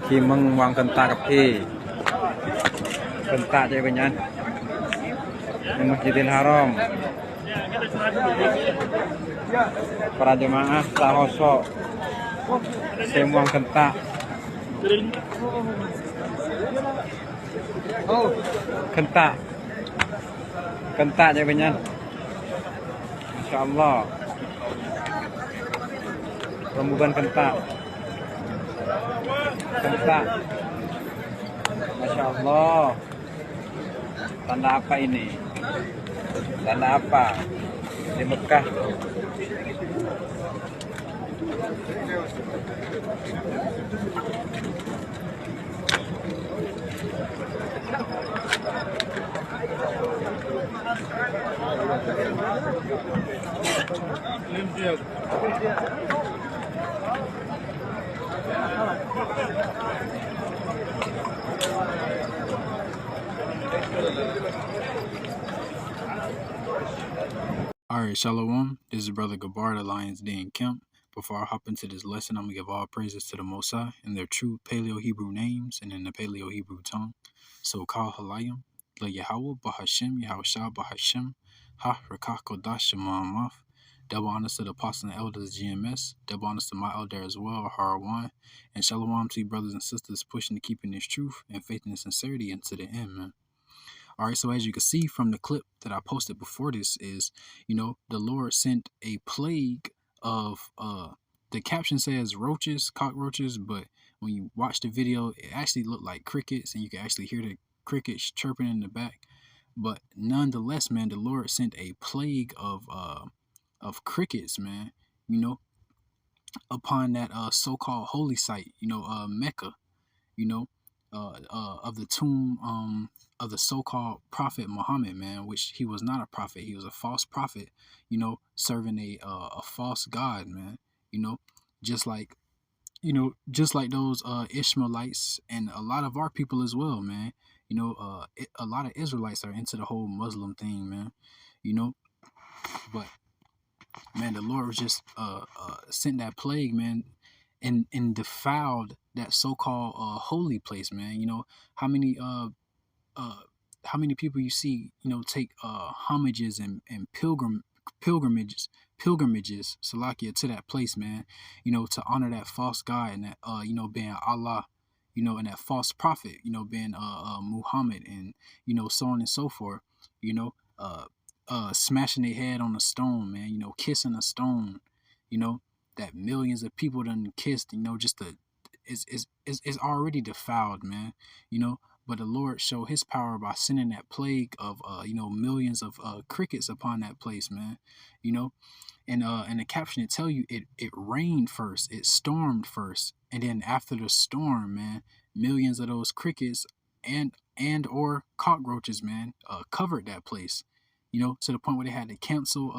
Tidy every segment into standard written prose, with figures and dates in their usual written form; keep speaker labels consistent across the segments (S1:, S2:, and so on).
S1: khi mong wang kenta kapi kenta je banyan di Masjidil Haram para jemaah sahoso semuang kenta kenta je banyan insyaallah rembukan kenta Masya Allah. Tanda apa ini? Tanda apa? Di Mekah.
S2: Alright, Shalom. This is Brother Gabar, the Lions Den Kemp. Before I hop into this lesson, I'm going to give all praises to the Most High in their true Paleo-Hebrew names and in the Paleo-Hebrew tongue. So, Kal Halayim, Le Yahweh, Bahashem, Yahushua, Bahashem, Ha, Rakah, Kodash, Shema'amaf. Double honors to the Apostle and Elders, GMS. Double honors to my elder as well, Harawan. And Shalom to you brothers and sisters pushing to keeping this truth and faith and sincerity into the end, man. All right, so as you can see from the clip that I posted before this is, the Lord sent a plague of, the caption says roaches, cockroaches, but when you watch the video, it actually looked like crickets and you can actually hear the crickets chirping in the back. But nonetheless, man, the Lord sent a plague of crickets, man, upon that so-called holy site, Mecca, of the tomb of the so-called prophet Muhammad, man, which he was not a prophet. He was a false prophet, serving a false god, man, just like, just like those Ishmaelites and a lot of our people as well, man. A lot of Israelites are into the whole Muslim thing, man, but man, the Lord was just sent that plague, man, and defiled that so-called holy place, man. How many people you see, take homages and pilgrimages, Salakia, to that place, man, to honor that false god and that being Allah, and that false prophet, being Muhammad, and so on and so forth, smashing their head on a stone, man, kissing a stone, that millions of people done kissed, just to it's already defiled, man, but the Lord showed his power by sending that plague of millions of crickets upon that place, man, and the caption it tell you it rained first, it stormed first, and then after the storm, man, millions of those crickets and or cockroaches, man, covered that place, to the point where they had to cancel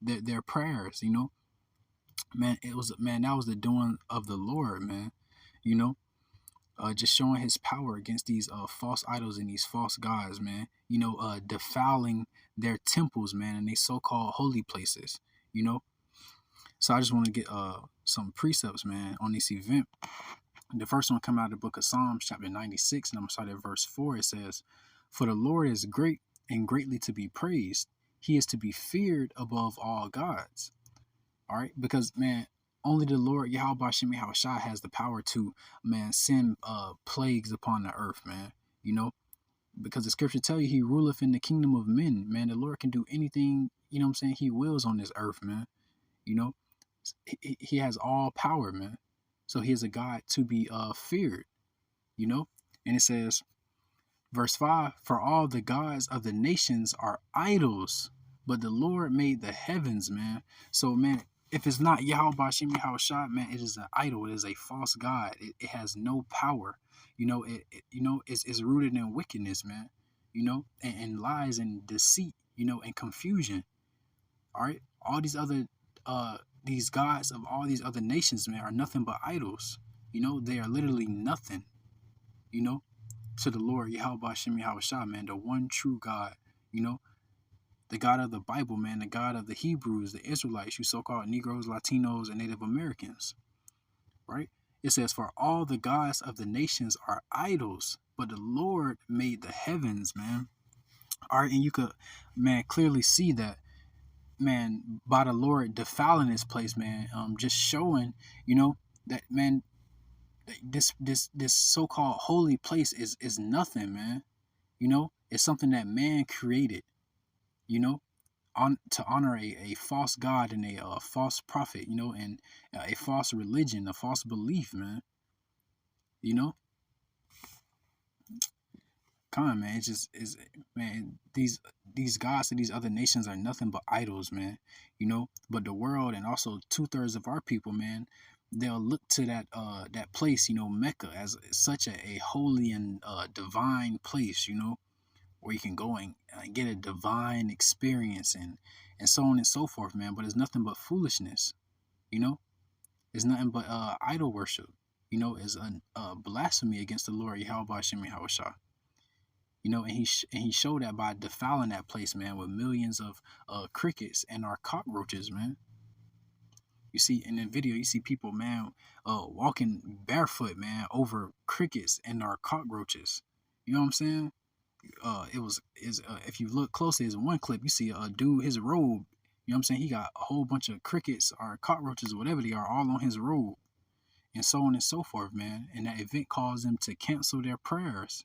S2: their prayers, man. That was the doing of the Lord, man, just showing his power against these false idols and these false gods, man, defiling their temples, man, and they so-called holy places, so I just want to get some precepts, man, on this event. The first one come out of the book of Psalms, chapter 96, and I'm going to start at verse 4. It says, "For the Lord is great and greatly to be praised. He is to be feared above all gods." All right, because, man, only the Lord Yahweh Hashem Yahushua has the power to, man, send plagues upon the earth, man. Because the scripture tell you he ruleth in the kingdom of men, man. The Lord can do anything, he wills on this earth, man. He has all power, man. So he is a God to be feared, and it says, verse 5, "For all the gods of the nations are idols, but the Lord made the heavens," man. So, man, if it's not Yahweh Bashim Yahushua, man, it is an idol. It is a false god. It has no power. It's rooted in wickedness, man. And lies and deceit. And confusion. All right, all these other these gods of all these other nations, man, are nothing but idols. They are literally nothing. To the Lord Yahweh Bashim Yahushua, man, the one true God. The God of the Bible, man, the God of the Hebrews, the Israelites, you so-called Negroes, Latinos, and Native Americans, right? It says, for all the gods of the nations are idols, but the Lord made the heavens, man. All right, and you could, man, clearly see that, man, by the Lord defiling this place, man. Just showing, that, man, this so-called holy place is nothing, man. It's something that man created, you know, to honor a false god and a false prophet, and a false religion, a false belief, man. You know, come on, man. It's just is man. These gods of these other nations are nothing but idols, man. But the world and also 2/3 of our people, man, they'll look to that place, Mecca, as such a holy and divine place, where you can go and get a divine experience and so on and so forth, man. But it's nothing but foolishness, you know. It's nothing but idol worship, It's a blasphemy against the Lord Yahweh Hashem Yahushua. And he showed that by defiling that place, man, with millions of crickets and our cockroaches, man. You see in the video, you see people, man, walking barefoot, man, over crickets and our cockroaches. You know what I'm saying? If you look closely, there's one clip, you see a dude, his robe, you know what I'm saying? He got a whole bunch of crickets or cockroaches or whatever they are all on his robe, and so on and so forth, man. And that event caused them to cancel their prayers,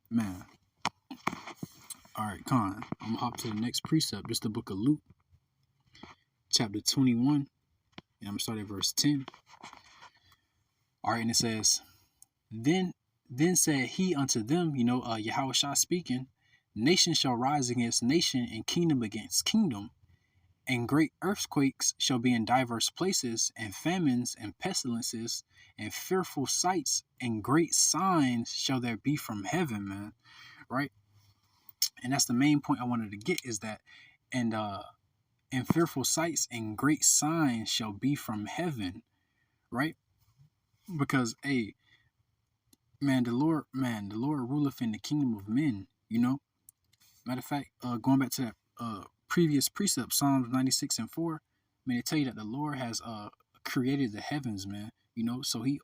S2: man. All right, Con, I'm gonna hop to the next precept. Just the book of Luke, chapter 21, and I'm gonna start at verse 10. All right, and it says, Then said he unto them, Yahushua speaking, nation shall rise against nation and kingdom against kingdom, and great earthquakes shall be in diverse places, and famines and pestilences and fearful sights and great signs shall there be from heaven, man. Right? And that's the main point I wanted to get, is that and fearful sights and great signs shall be from heaven, right? Because man, the Lord ruleth in the kingdom of men, Matter of fact, going back to that previous precept, Psalms 96:4, man, they tell you that the Lord has created the heavens, man. So he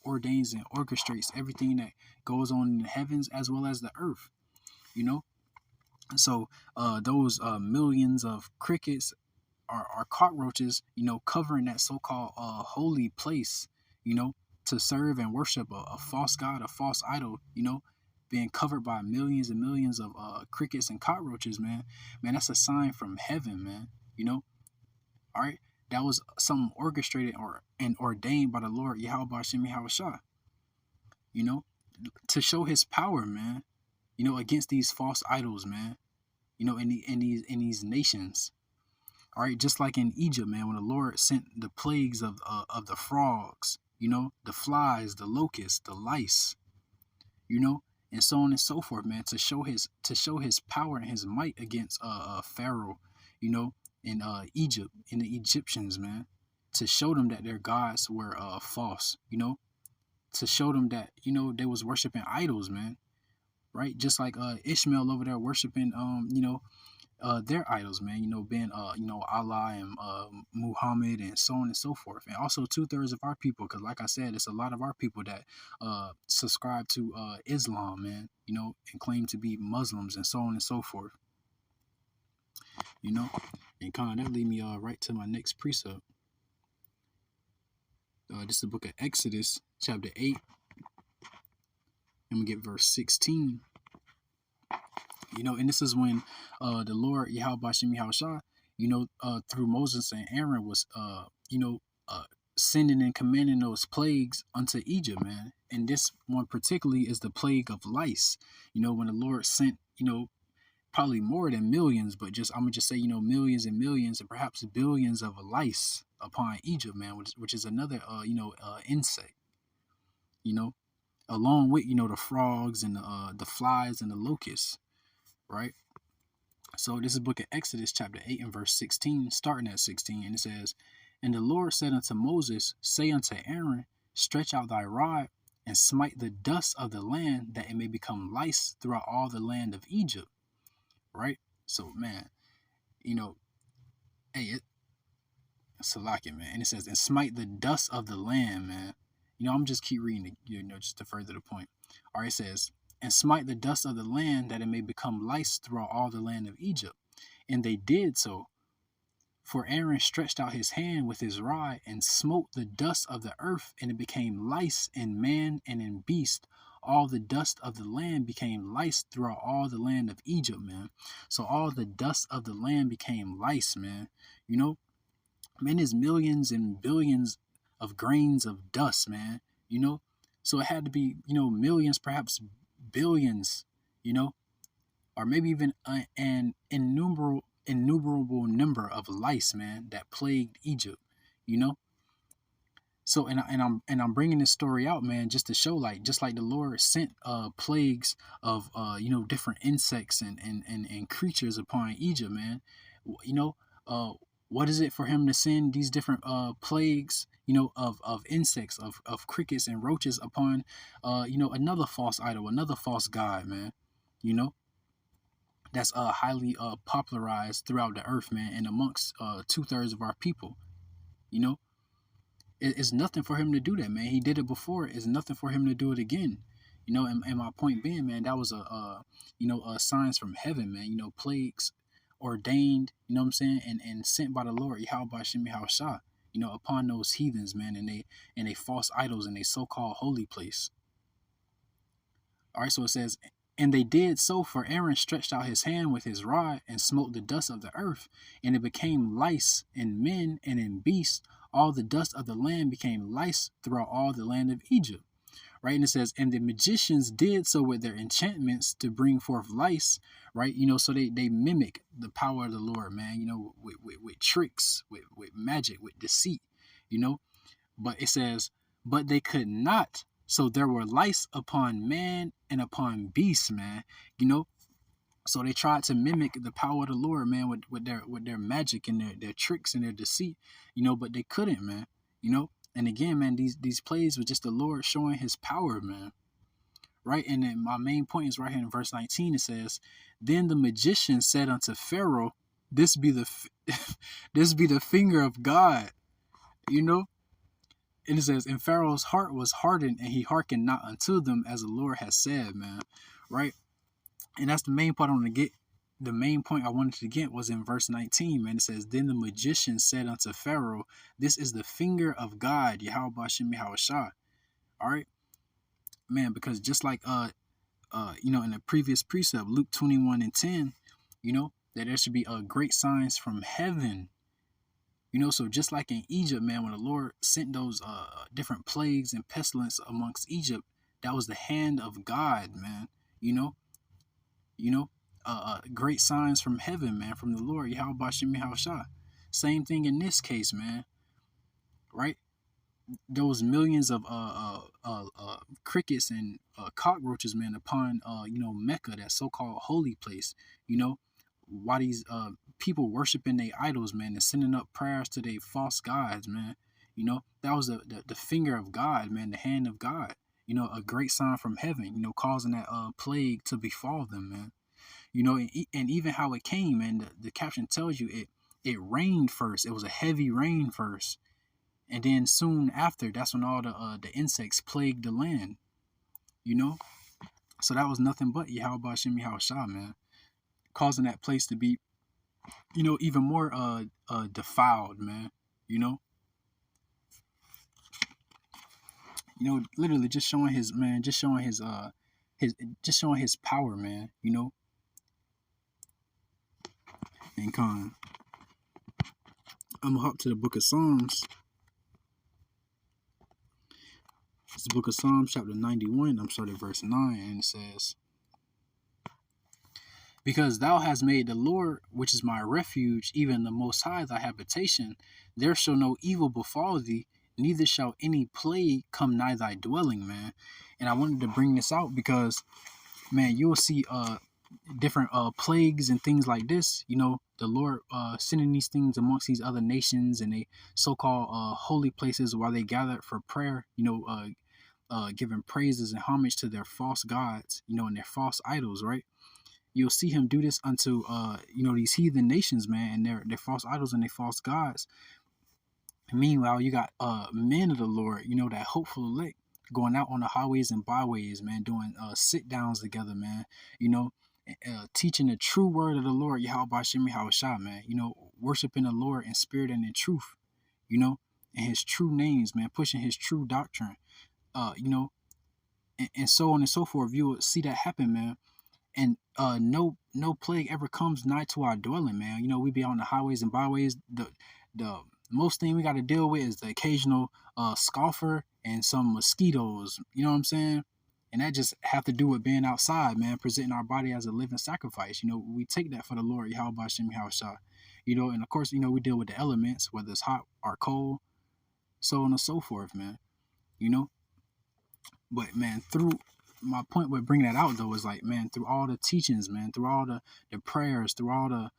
S2: ordains and orchestrates everything that goes on in the heavens as well as the earth, So those millions of crickets are cockroaches, covering that so-called holy place, to serve and worship a false god, a false idol, being covered by millions and millions of crickets and cockroaches, man, that's a sign from heaven, man. All right, that was something orchestrated and ordained by the Lord Yahweh Hashem Yahushua, to show his power, man, against these false idols, man, in these nations. All right, just like in Egypt, man, when the Lord sent the plagues of the frogs, the flies, the locusts, the lice, and so on and so forth, man, to show his power and his might against Pharaoh, in Egypt, and the Egyptians, man, to show them that their gods were false, to show them that they was worshiping idols, man, right? Just like Ishmael over there worshiping their idols, man, being Allah and Muhammad and so on and so forth. And also 2/3 of our people, because like I said, it's a lot of our people that subscribe to Islam, man, and claim to be Muslims and so on and so forth. And kind of that lead me right to my next precept. This is the book of Exodus, chapter 8. I'm gonna get verse 16. And this is when the Lord Yahweh Hashem Yahushua, through Moses and Aaron was, sending and commanding those plagues unto Egypt, man. And this one particularly is the plague of lice. When the Lord sent, probably more than millions, but I'm gonna just say, millions and millions and perhaps billions of lice upon Egypt, man, which is another, insect, along with, the frogs and the flies and the locusts. Right? So this is book of Exodus chapter 8 and verse 16, starting at 16, and it says, And the Lord said unto Moses, Say unto Aaron, Stretch out thy rod, and smite the dust of the land, that it may become lice throughout all the land of Egypt. Right? So, man, Salakia, man. And it says, and smite the dust of the land, man. I'm just keep reading it, just to further the point. All right, it says, and smite the dust of the land that it may become lice throughout all the land of Egypt. And they did so. For Aaron stretched out his hand with his rod and smote the dust of the earth, and it became lice in man and in beast. All the dust of the land became lice throughout all the land of Egypt, man. So all the dust of the land became lice, man. Man, there's millions and billions of grains of dust, man. So it had to be, millions, perhaps billions, or maybe even an innumerable number of lice, man, that plagued Egypt. So I'm bringing this story out, man, just to show, like, just like the Lord sent plagues of different insects and creatures upon Egypt, man. What is it for him to send these different plagues, of insects, of crickets and roaches upon another false idol, another false god, man, that's highly popularized throughout the earth, man, and amongst 2/3 of our people. It's nothing for him to do that, man. He did it before. It's nothing for him to do it again. And my point being, man, that was a signs from heaven, man. Plagues ordained, what I'm saying, and sent by the Lord, Yahweh Shem Yahushua, upon those heathens, man, and they false idols in a so-called holy place. All right, so it says, and they did so, for Aaron stretched out his hand with his rod and smote the dust of the earth, and it became lice in men and in beasts. All the dust of the land became lice throughout all the land of Egypt. Right, and it says, and the magicians did so with their enchantments to bring forth lice, right? So they mimic the power of the Lord, man, with tricks, with magic, with deceit, But it says, but they could not. So there were lice upon man and upon beasts, man, So they tried to mimic the power of the Lord, man, with their magic and their tricks and their deceit, but they couldn't, man, And again, man, these plays were just the Lord showing his power, man. Right? And then my main point is right here in verse 19. It says, then the magician said unto Pharaoh, this be the finger of God, And it says, and Pharaoh's heart was hardened, and he hearkened not unto them, as the Lord has said, man. Right? And that's the main part I want to get. The main point I wanted to get was in verse 19, man. It says, then the magician said unto Pharaoh, this is the finger of God, Yahweh Shem Yahushua. All right, man, because just like in the previous precept, Luke 21:10, that there should be great signs from heaven. So just like in Egypt, man, when the Lord sent those different plagues and pestilence amongst Egypt, that was the hand of God, man. Great signs from heaven, man, from the Lord, Yahweh Shem Yahushua. Same thing in this case, man. Right? Those millions of crickets and cockroaches, man, upon Mecca, that so-called holy place. Why these people worshiping their idols, man, and sending up prayers to their false gods, man. That was the finger of God, man, the hand of God. A great sign from heaven. Causing that plague to befall them, man. And even how it came, and the caption tells you it rained first. It was a heavy rain first, and then soon after, that's when all the insects plagued the land. So that was nothing but Yahweh Shem Yahushua, man, causing that place to be, even more defiled, man. Literally just showing his power, man. And I'm gonna hop to the book of Psalms. It's the book of Psalms, chapter 91. I'm starting at verse 9, and it says, because thou hast made the Lord, which is my refuge, even the Most High, thy habitation, there shall no evil befall thee, neither shall any plague come nigh thy dwelling, man. And I wanted to bring this out because, man, you will see different plagues and things like this. The Lord sending these things amongst these other nations and they so-called holy places while they gather for prayer, giving praises and homage to their false gods, and their false idols, right? You'll see him do this unto these heathen nations, man, and their false idols and their false gods. Meanwhile, you got men of the Lord, you know, that hopeful elect, going out on the highways and byways, man, doing sit downs together, man, you know, teaching the true word of the Lord, Yahweh Bashim Yahushua, man, you know, worshiping the Lord in spirit and in truth, you know, and his true names, man, pushing his true doctrine, you know, and so on and so forth. You will see that happen, man. And no plague ever comes nigh to our dwelling, man. You know, we be on the highways and byways. The most thing we got to deal with is the occasional scoffer and some mosquitoes. You know what I'm saying? And that just have to do with being outside, man, presenting our body as a living sacrifice. You know, we take that for the Lord, Yahweh Bashim Yahushua. You know, and of course, you know, we deal with the elements, whether it's hot or cold, so on and so forth, man. You know, but man, through my point with bringing that out though is like, man, through all the teachings, man, through all the prayers, through all the,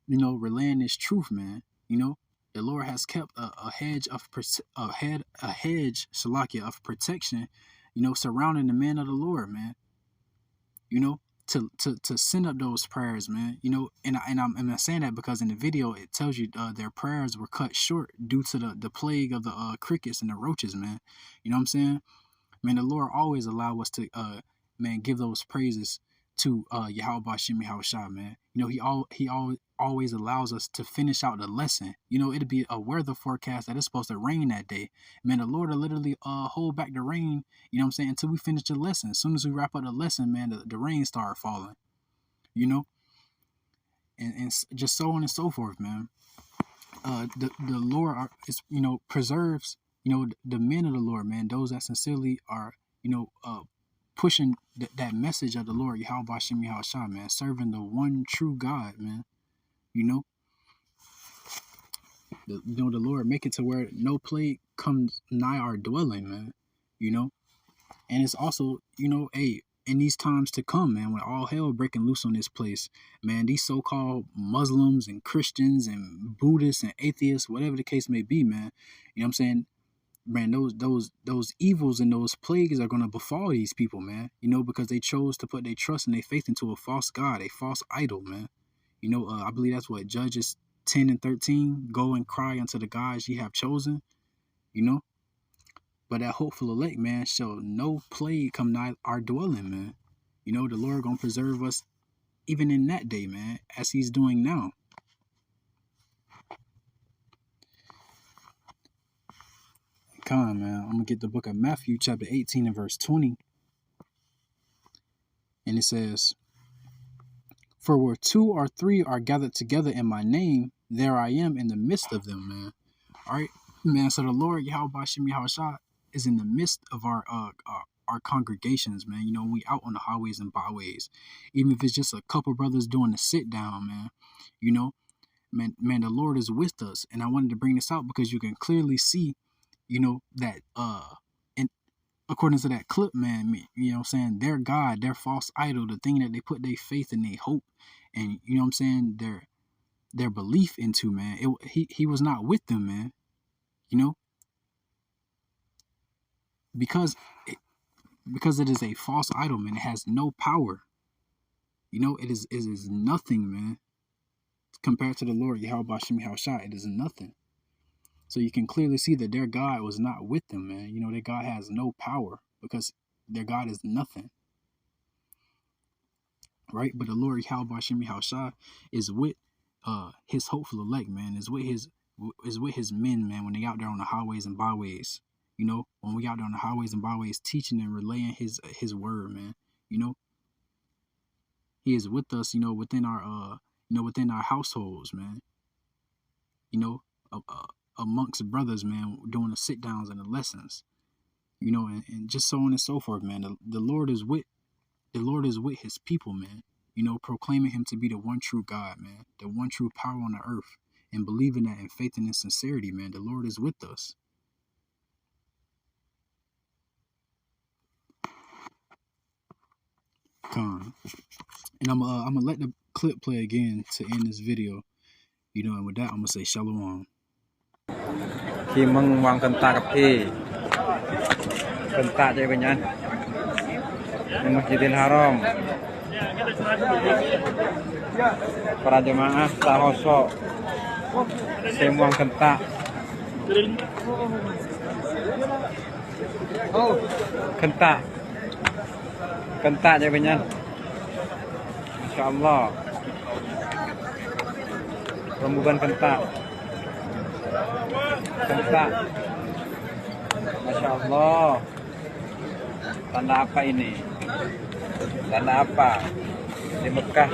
S2: you know, relaying this truth, man, you know, the Lord has kept a hedge of shalakia of protection, you know, surrounding the men of the Lord, man, you know, to send up those prayers, man, you know, and I'm saying that because in the video it tells you their prayers were cut short due to the plague of the crickets and the roaches, man, you know what I'm saying? Man, the Lord always allow us to, man, give those praises to Yahweh Bashim Yahushua, man. You know, he always allows us to finish out the lesson. You know, it'll be a weather forecast that it's supposed to rain that day. Man, the Lord will literally hold back the rain, you know what I'm saying, until we finish the lesson. As soon as we wrap up the lesson, man, the rain start falling, you know, and just so on and so forth, man. The Lord is, you know, preserves, you know, the men of the Lord, man, those that sincerely are, you know, pushing that message of the Lord, Yahweh Bashim Yahushua, man, serving the one true God, man, you know. You know, the Lord make it to where no plague comes nigh our dwelling, man, you know. And it's also, you know, hey, in these times to come, man, when all hell breaking loose on this place, man, these so-called Muslims and Christians and Buddhists and atheists, whatever the case may be, man, you know what I'm saying, man, those evils and those plagues are going to befall these people, man, you know, because they chose to put their trust and their faith into a false god, a false idol, man. You know, I believe that's what Judges 10 and 13, go and cry unto the gods ye have chosen, you know. But that hopeful elect, man, shall no plague come nigh our dwelling, man. You know, the Lord going to preserve us even in that day, man, as he's doing now. Come on, man. I'm going to get the book of Matthew, chapter 18 and verse 20. And it says, for where 2 or 3 are gathered together in my name, there I am in the midst of them, man. All right, man. So the Lord, Yahweh Bashim Yahushua, is in the midst of our congregations, man. You know, when we out on the highways and byways, even if it's just a couple brothers doing the sit down, man, you know, man, the Lord is with us. And I wanted to bring this out because you can clearly see, you know, that and according to that clip, man, you know what I'm saying, their God, their false idol, the thing that they put their faith and their hope and, you know what I'm saying, their belief into, man, he was not with them, man, you know, because it is a false idol, man. It has no power, you know. It is nothing, man, compared to the Lord Yahweh Bashim Yahushua. It is nothing. So you can clearly see that their God was not with them, man. You know, their God has no power because their God is nothing, right? But the Lord Yahweh Bashim Yahushua is with his hopeful elect, man. Is with his men, man, when they out there on the highways and byways. You know, when we out there on the highways and byways teaching and relaying his word, man, you know, he is with us, you know, within our households, man, you know, amongst brothers, man, doing the sit downs and the lessons, you know, and just so on and so forth, man. The Lord is with his people, man, you know, proclaiming him to be the one true God, man, the one true power on the earth, and believing that in faith and in sincerity, man, the Lord is with us. Con. And I'm gonna let the clip play again to end this video, you know, and with that I'm gonna say shalom.
S1: khi mừng hoàng cần tạ gặp thì cần tạ chạy bên nhân di Masjidil Haram para jemaah tahoso semua kentak Kenta. Kenta je banyak. Masya Allah. Rembukan kenta. Kenta. Masya Allah. Tanda apa ini? Tanda apa? Di Mekah.